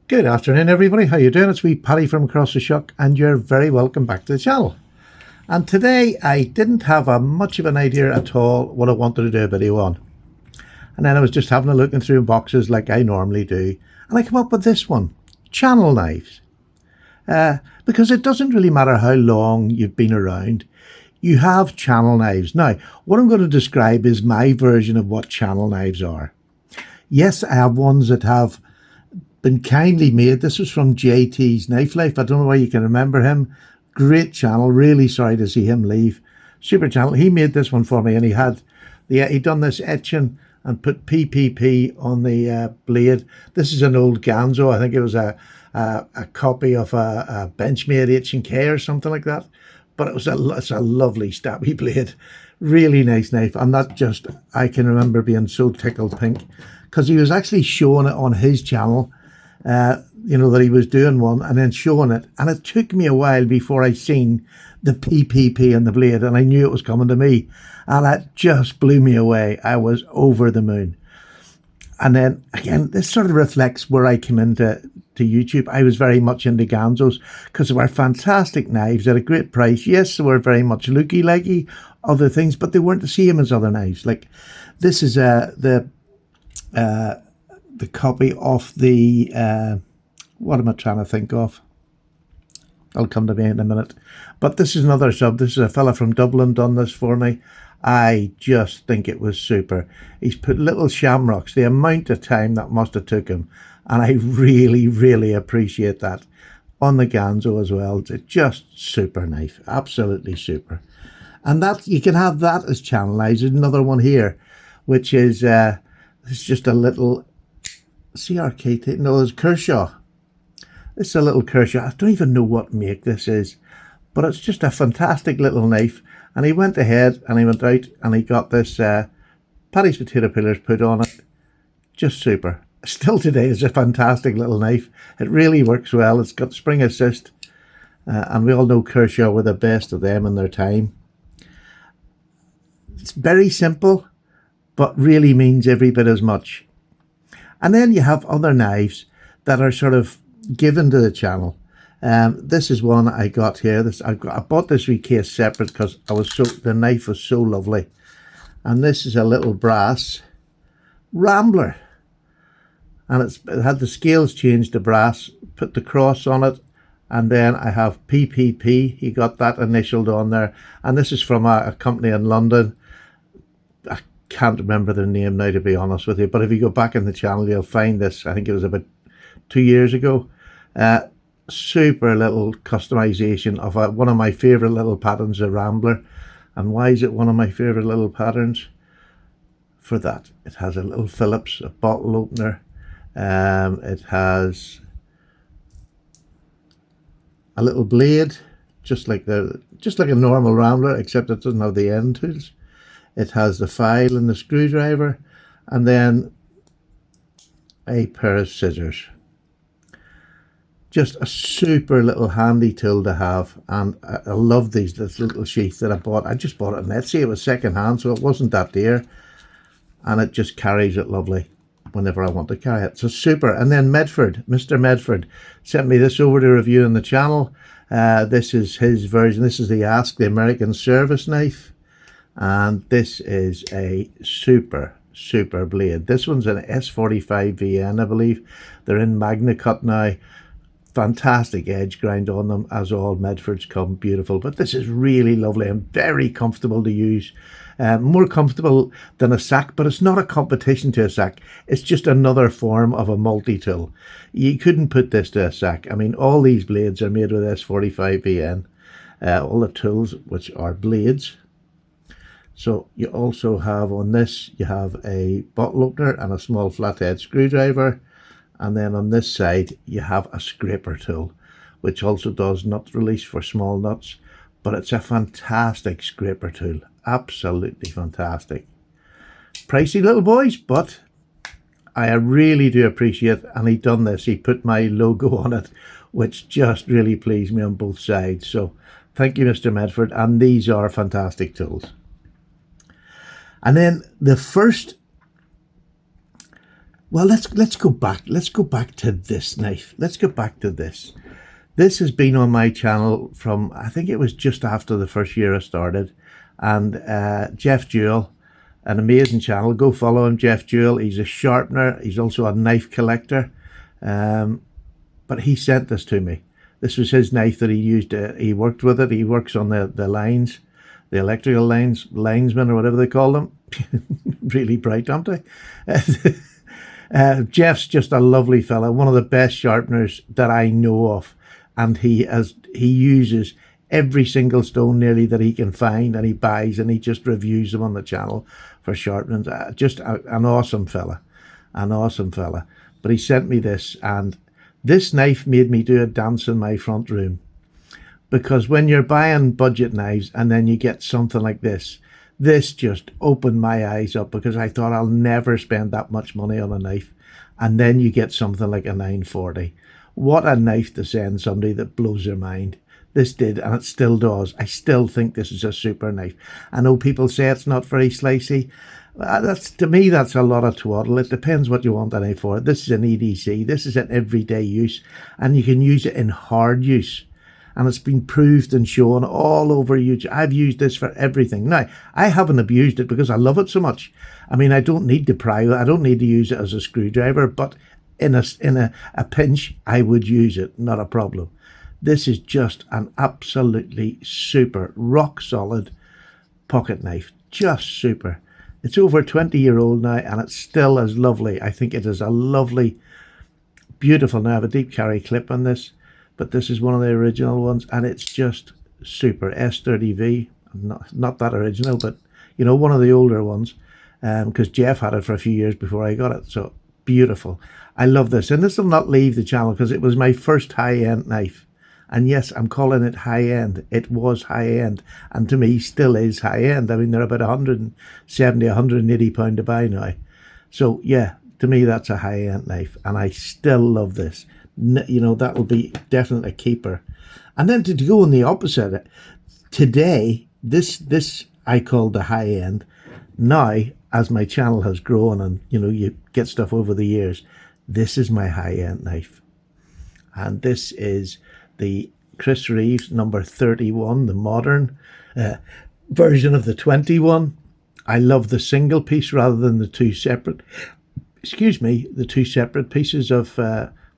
Good afternoon, everybody. How you doing? It's me, Paddy from across the shuck, and you're very welcome back to the channel. And today I didn't have much of an idea at all what I wanted to do a video on. And then I was just having a looking through boxes like I normally do, and I came up with this one, channel knives. Because it doesn't really matter how long you've been around, you have channel knives. Now, what I'm going to describe is my version of what channel knives are. Yes, I have ones that have been kindly made. This was from JT's Knife Life. I don't know why you can remember him. Great channel. Really sorry to see him leave. Super channel. He made this one for me, and he done this etching and put PPP on the blade. This is an old Ganzo. I think it was a copy of a Benchmade H&K or something like that. But it's a lovely stabby blade. Really nice knife. And not just, I can remember being so tickled pink because he was actually showing it on his channel. That he was doing one and then showing it, and it took me a while before I seen the PPP on the blade, and I knew it was coming to me, and that just blew me away. I was over the moon. And then again, this sort of reflects where I came into YouTube. I was very much into Ganzos because they were fantastic knives at a great price. Yes, they were very much looky-likey other things, but they weren't the same as other knives. Like this is the copy of the what am I trying to think of? I'll come to me in a minute. But this is another sub. This is a fella from Dublin done this for me. I just think it was super. He's put little shamrocks, the amount of time that must have took him, and I really, really appreciate that. On the Ganzo as well. It's just super knife. Absolutely super. And that you can have that as channel knives. There's another one here, which is it's just a little CRK, no, it's Kershaw. This is a little Kershaw. I don't even know what make this is, but it's just a fantastic little knife. And he went ahead and he went out and he got this Paddy's potato peelers put on it. Just super. Still today, it's a fantastic little knife. It really works well. It's got spring assist. And we all know Kershaw were the best of them in their time. It's very simple, but really means every bit as much. And then you have other knives that are sort of given to the channel. This is one I got here. I bought this wee case separate because the knife was so lovely. And this is a little brass Rambler. And it had the scales changed to brass, put the cross on it, and then I have PPP. He got that initialed on there. And this is from a company in London. I can't remember their name now, to be honest with you, but if you go back in the channel you'll find this. I think it was about 2 years ago. Super little customization of one of my favorite little patterns, a Rambler. And why is it one of my favorite little patterns? For that, it has a little Phillips, a bottle opener. It has a little blade, just like a normal Rambler, except it doesn't have the end tools. It has the file and the screwdriver, and then a pair of scissors. Just a super little handy tool to have, and I love these little sheaths that I bought. I just bought it on Etsy. It was second hand, so it wasn't that dear, and it just carries it lovely whenever I want to carry it. So super. And then Medford, Mr. Medford, sent me this over to review on the channel. This is his version. This is the American Service Knife. And this is a super blade. This one's an S45 VN, I believe. They're in Magna Cut now. Fantastic edge grind on them, as all Medfords come. Beautiful. But this is really lovely and very comfortable to use. More comfortable than a sack, but it's not a competition to a sack. It's just another form of a multi-tool. You couldn't put this to a sack. I mean, all these blades are made with S45 VN. All the tools, which are blades. So you also have on this, you have a bottle opener and a small flathead screwdriver. And then on this side, you have a scraper tool, which also does nut release for small nuts. But it's a fantastic scraper tool. Absolutely fantastic. Pricey little boys, but I really do appreciate it. And he done this. He put my logo on it, which just really pleased me on both sides. So thank you, Mr. Medford. And these are fantastic tools. And then the first Well, let's go back. Let's go back to this knife. Let's go back to this. This has been on my channel from, I think it was just after the first year I started. And Jeff Jewell, an amazing channel. Go follow him, Jeff Jewell. He's a sharpener. He's also a knife collector. But he sent this to me. This was his knife that he used. He worked with it. He works on the lines, the electrical lines, linesmen or whatever they call them. Really bright, aren't they? Jeff's just a lovely fella, one of the best sharpeners that I know of, and he uses every single stone nearly that he can find, and he buys and he just reviews them on the channel for sharpening. Just an awesome fella, an awesome fella. But he sent me this, and this knife made me do a dance in my front room, because when you're buying budget knives and then you get something like this just opened my eyes up, because I thought I'll never spend that much money on a knife, and then you get something like a 940. What a knife to send somebody that blows their mind. This did, and it still does. I still think this is a super knife. I know people say it's not very slicey. To me, that's a lot of twaddle. It depends what you want a knife for. This is an EDC. This is an everyday use, and you can use it in hard use. And it's been proved and shown all over YouTube. I've used this for everything. Now, I haven't abused it because I love it so much. I mean, I don't need to pry it. I don't need to use it as a screwdriver, but in a pinch, I would use it. Not a problem. This is just an absolutely super, rock solid pocket knife. Just super. It's over 20-year-old now, and it's still as lovely. I think it is a lovely, beautiful. Now I have a deep carry clip on this, but this is one of the original ones, and it's just super. S30V, not that original, but you know, one of the older ones, because Jeff had it for a few years before I got it. So beautiful. I love this, and this will not leave the channel because it was my first high-end knife. And yes, I'm calling it high-end. It was high-end, and to me still is high-end. I mean, they're about 170, 180 pound to buy now. So yeah, to me that's a high-end knife, and I still love this. You know, that will be definitely a keeper. And then to go on the opposite, today, this I call the high-end. Now, as my channel has grown and, you know, you get stuff over the years, this is my high-end knife. And this is the Chris Reeves number 31, the modern version of the 21. I love the single piece rather than the two separate, the two separate pieces of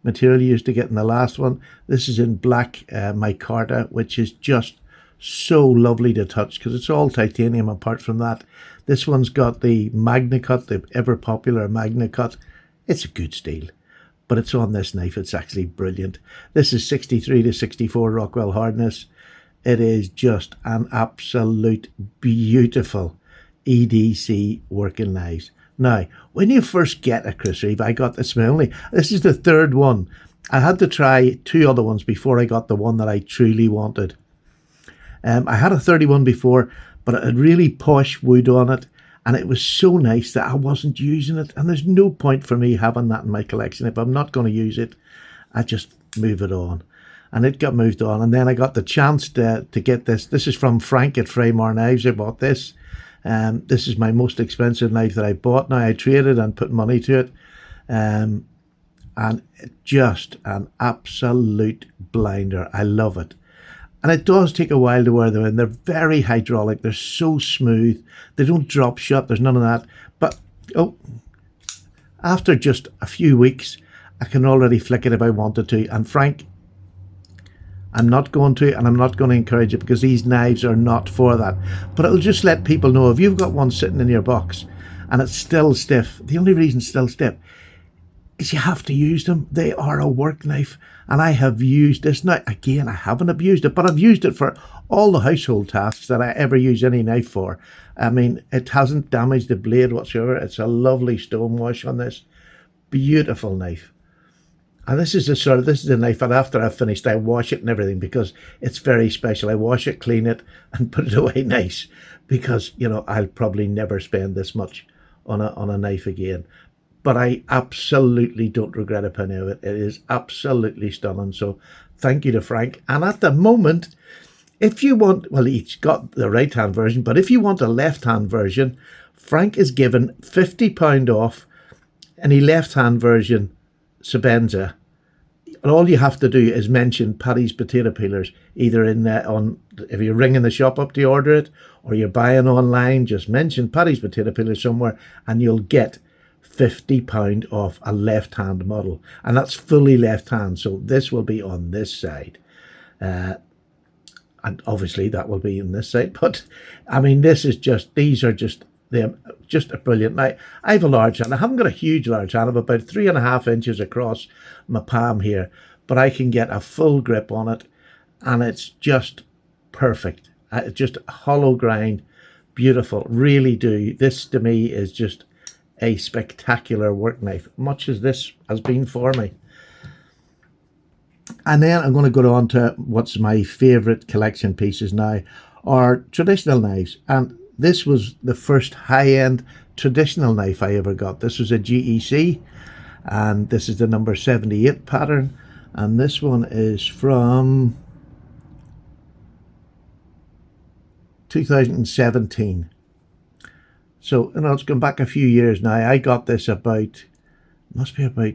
material used to get in the last one. This is in black micarta, which is just so lovely to touch because it's all titanium apart from that. This one's got the Magna Cut, the ever popular Magna Cut. It's a good steel, but it's on this knife. It's actually brilliant. This is 63 to 64 Rockwell hardness. It is just an absolute beautiful EDC working knives. Now, when you first get a Chris Reeve, I got this this is the third one. I had to try two other ones before I got the one that I truly wanted. I had a 31 before, but it had really posh wood on it, and it was so nice that I wasn't using it. And there's no point for me having that in my collection. If I'm not going to use it, I just move it on. And it got moved on. And then I got the chance to get this. This is from Frank at Fraymar Knives. I bought this. This is my most expensive knife that I bought. Now I traded and put money to it. And just an absolute blinder. I love it. And it does take a while to wear them in. They're very hydraulic. They're so smooth. They don't drop shut. There's none of that. But, after just a few weeks, I can already flick it if I wanted to. And Frank, I'm not going to, and I'm not going to encourage it because these knives are not for that. But it'll just let people know if you've got one sitting in your box and it's still stiff. The only reason it's still stiff is you have to use them. They are a work knife, and I have used this. Now, again, I haven't abused it, but I've used it for all the household tasks that I ever use any knife for. I mean, it hasn't damaged the blade whatsoever. It's a lovely stone wash on this. Beautiful knife. And this is the knife that after I've finished, I wash it and everything because it's very special. I wash it, clean it, and put it away nice because, you know, I'll probably never spend this much on a knife again. But I absolutely don't regret a penny of it. It is absolutely stunning. So thank you to Frank. And at the moment, if you want, well, he's got the right-hand version, but if you want a left-hand version, Frank is given £50 off any left-hand version Sebenza, and all you have to do is mention Paddy's potato peelers, either in if you're ringing the shop up to order it, or you're buying online, just mention Paddy's potato peelers somewhere and you'll get £50 off a left-hand model, and that's fully left-hand. So this will be on this side, and obviously that will be on this side. But I mean, these are just a brilliant. Now, I have a large hand. I haven't got a huge large hand. I have about 3.5 inches across my palm here, but I can get a full grip on it, and it's just perfect. Just hollow grind, beautiful. Really do. This to me is just a spectacular work knife, much as this has been for me. And then I'm going to go on to what's my favorite collection pieces now, are traditional knives. And this was the first high-end traditional knife I ever got. This was a GEC, and this is the number 78 pattern, and this one is from 2017. So, it's gone back a few years now. I got this must be about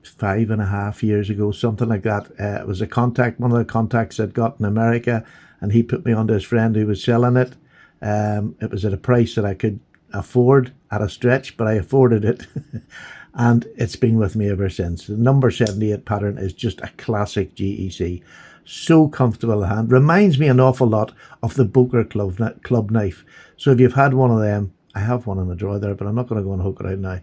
5.5 years ago, something like that. It was one of the contacts I'd got in America, and he put me on to his friend who was selling it. It was at a price that I could afford at a stretch, but I afforded it. And it's been with me ever since. The number 78 pattern is just a classic GEC. So comfortable in hand. Reminds me an awful lot of the Boker club knife. So if you've had one of them, I have one in the drawer there, but I'm not going to go and hook it out now.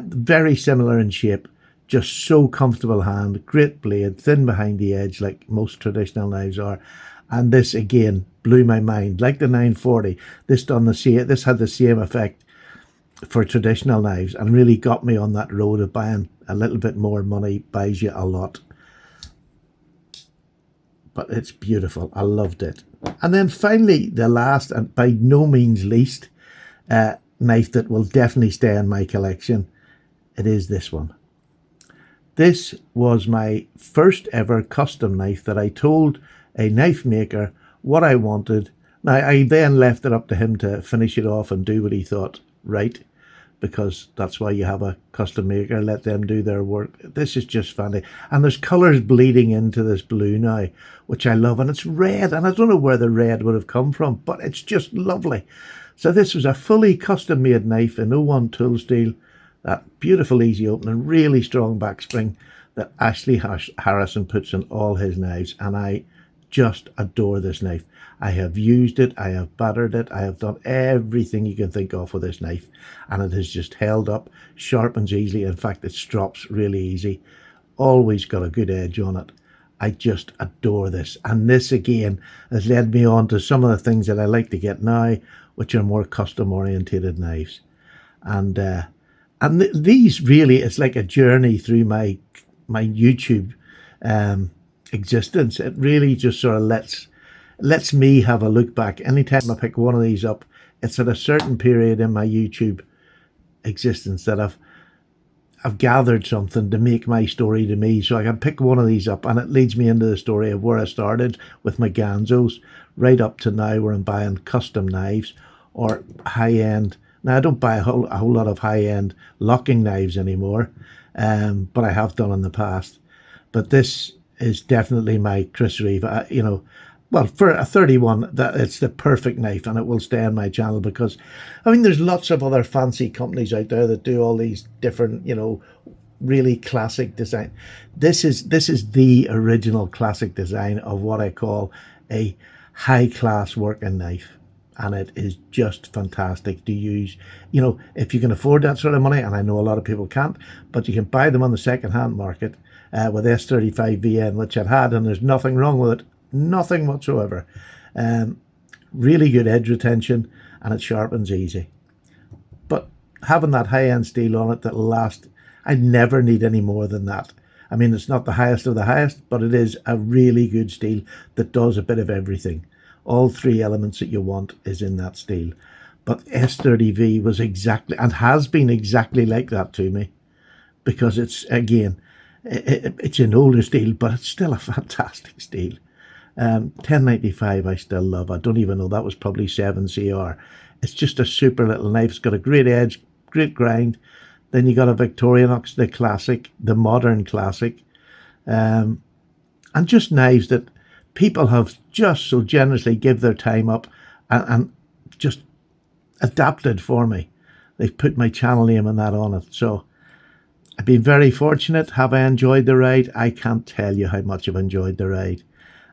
Very similar in shape. Just so comfortable hand. Great blade. Thin behind the edge like most traditional knives are. And this again blew my mind. Like the 940, this had the same effect for traditional knives, and really got me on that road of buying a little bit more money buys you a lot. But it's beautiful. I loved it. And then finally, the last and by no means least knife that will definitely stay in my collection, it is this one. This was my first ever custom knife that I told a knife maker what I wanted. Now, I then left it up to him to finish it off and do what he thought right, because that's why you have a custom maker, let them do their work. This is just funny. And there's colours bleeding into this blue now, which I love. And it's red, and I don't know where the red would have come from, but it's just lovely. So this was a fully custom-made knife in 01 tool steel, that beautiful easy opening, really strong back spring that Ashley Harrison puts in all his knives. And I just adore this knife. I have used it, I have battered it, I have done everything you can think of with this knife, and it has just held up, sharpens easily. In fact, it strops really easy, always got a good edge on it. I just adore this, and this again has led me on to some of the things that I like to get now, which are more custom orientated knives. And these really, it's like a journey through my YouTube existence. It really just sort of lets me have a look back. Anytime I pick one of these up, it's at a certain period in my YouTube existence that I've gathered something to make my story to me. So I can pick one of these up, and it leads me into the story of where I started with my Ganzos, right up to now where I'm buying custom knives or high-end. Now, I don't buy a whole lot of high-end locking knives anymore, but I have done in the past. But this is definitely my Chris Reeve. Well, for a 31, it's the perfect knife, and it will stay on my channel because, I mean, there's lots of other fancy companies out there that do all these different, really classic design. This is the original classic design of what I call a high-class working knife, and it is just fantastic to use. If you can afford that sort of money, and I know a lot of people can't, but you can buy them on the second-hand market with S35 VN, which I've had, and there's nothing wrong with it. Nothing whatsoever. Really good edge retention, and it sharpens easy. But having that high-end steel on it that'll last, I never need any more than that. I mean, it's not the highest of the highest, but it is a really good steel that does a bit of everything. All three elements that you want is in that steel. But S30V was exactly, and has been exactly like that to me, because it's, again, it's an older steel, but it's still a fantastic steel. 1095 I still love. I don't even know, that was probably 7CR. It's just a super little knife. It's got a great edge, great grind, Then you got a Victorinox, the classic, the modern classic, and just knives that people have just so generously give their time up and just adapted for me. They've put my channel name and that on it. So I've been very fortunate. Have I enjoyed the ride? I can't tell you how much I've enjoyed the ride.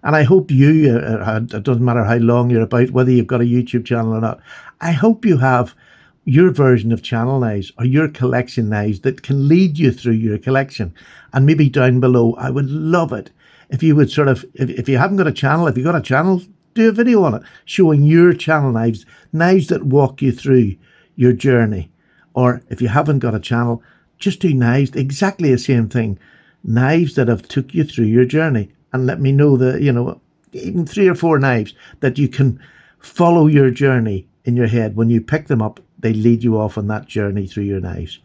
And I hope you, it doesn't matter how long you're about, whether you've got a YouTube channel or not, I hope you have your version of channel knives or your collection knives that can lead you through your collection. And maybe down below, I would love it if you would sort of, if you haven't got a channel, if you've got a channel, do a video on it showing your channel knives, knives that walk you through your journey. Or if you haven't got a channel, just do knives, exactly the same thing. Knives that have took you through your journey. And let me know that, you know, even 3 or 4 knives that you can follow your journey in your head. When you pick them up, they lead you off on that journey through your knives.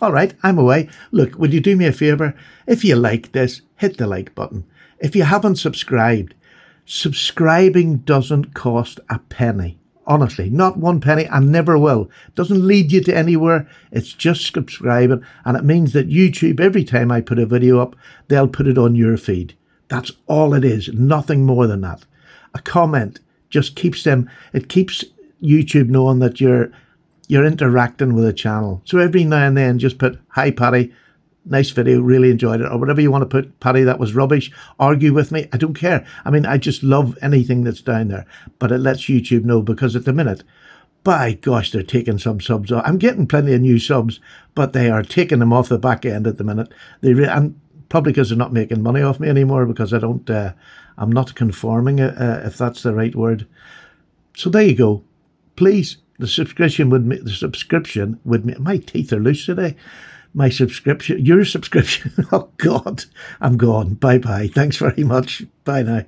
All right, I'm away. Look, will you do me a favour? If you like this, hit the like button. If you haven't subscribed, subscribing doesn't cost a penny. Honestly, not 1 penny, and never will. It doesn't lead you to anywhere. It's just subscribing. And it means that YouTube, every time I put a video up, they'll put it on your feed. That's all it is. Nothing more than that. A comment just keeps them, it keeps YouTube knowing that you're interacting with the channel. So every now and then just put, "Hi Paddy, nice video, really enjoyed it," or whatever you want to put. "Paddy, that was rubbish. Argue with me." I don't care. I mean, I just love anything that's down there. But it lets YouTube know, because at the minute, by gosh, they're taking some subs off. I'm getting plenty of new subs, but they are taking them off the back end at the minute. And probably because they're not making money off me anymore, because I don't, I'm not conforming, if that's the right word. So there you go. Please, the subscription would my teeth are loose today. My subscription, your subscription. Oh God, I'm gone. Bye bye. Thanks very much. Bye now.